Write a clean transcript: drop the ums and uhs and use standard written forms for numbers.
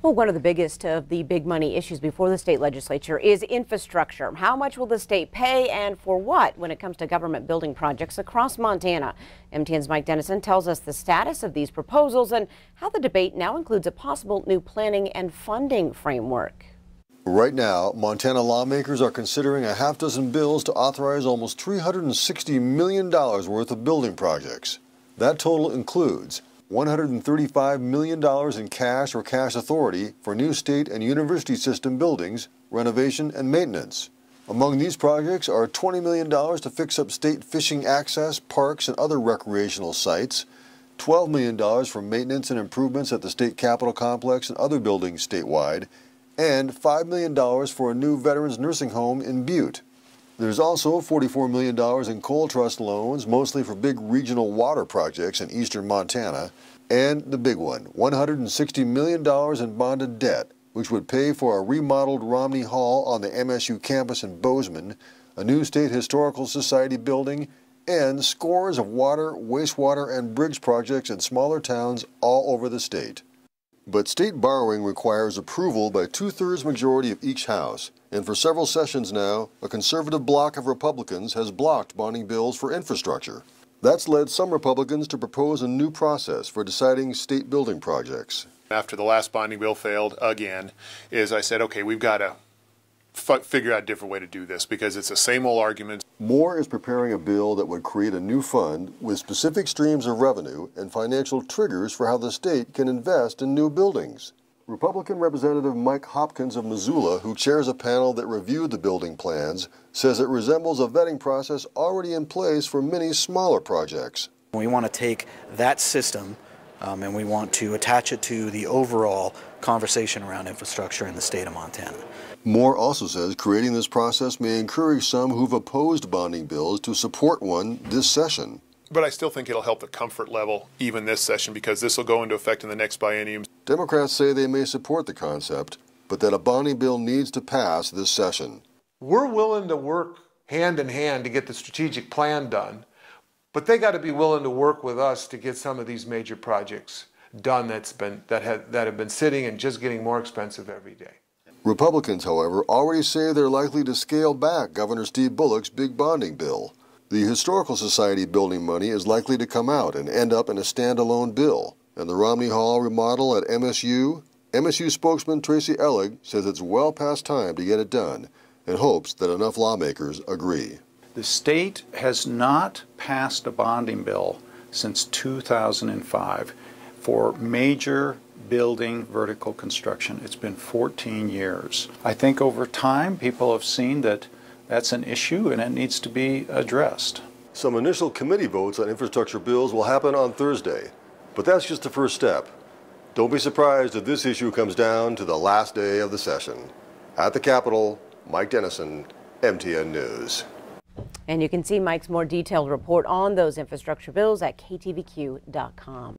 Well, one of the biggest of the big money issues before the state legislature is infrastructure. How much will the state pay and for what when it comes to government building projects across Montana? MTN's Mike Dennison tells us the status of these proposals and how the debate now includes a possible new planning and funding framework. Right now, Montana lawmakers are considering a half dozen bills to authorize almost $360 million worth of building projects. That total includes $135 million in cash or cash authority for new state and university system buildings, renovation, and maintenance. Among these projects are $20 million to fix up state fishing access, parks, and other recreational sites, $12 million for maintenance and improvements at the state capitol complex and other buildings statewide, and $5 million for a new veterans nursing home in Butte. There's also $44 million in coal trust loans, mostly for big regional water projects in eastern Montana, and the big one, $160 million in bonded debt, which would pay for a remodeled Romney Hall on the MSU campus in Bozeman, a new State Historical Society building, and scores of water, wastewater, and bridge projects in smaller towns all over the state. But state borrowing requires approval by 2/3 majority of each house, and for several sessions now, a conservative bloc of Republicans has blocked bonding bills for infrastructure. That's led some Republicans to propose a new process for deciding state building projects. After the last bonding bill failed again, I said, okay, we've got to figure out a different way to do this because it's the same old arguments. Moore is preparing a bill that would create a new fund with specific streams of revenue and financial triggers for how the state can invest in new buildings. Republican Representative Mike Hopkins of Missoula, who chairs a panel that reviewed the building plans, says it resembles a vetting process already in place for many smaller projects. We want to take that system and we want to attach it to the overall conversation around infrastructure in the state of Montana. Moore also says creating this process may encourage some who've opposed bonding bills to support one this session. But I still think it'll help the comfort level even this session because this will go into effect in the next biennium. Democrats say they may support the concept, but that a bonding bill needs to pass this session. We're willing to work hand in hand to get the strategic plan done, but they got to be willing to work with us to get some of these major projects done that have been sitting and just getting more expensive every day. Republicans, however, already say they're likely to scale back Governor Steve Bullock's big bonding bill. The Historical Society building money is likely to come out and end up in a standalone bill. And the Romney Hall remodel at MSU spokesman Tracy Ellig says it's well past time to get it done and hopes that enough lawmakers agree. The state has not passed a bonding bill since 2005 for major building vertical construction. It's been 14 years. I think over time people have seen that that's an issue and it needs to be addressed. Some initial committee votes on infrastructure bills will happen on Thursday, but that's just the first step. Don't be surprised if this issue comes down to the last day of the session. At the Capitol, Mike Dennison, MTN News. And you can see Mike's more detailed report on those infrastructure bills at ktvq.com.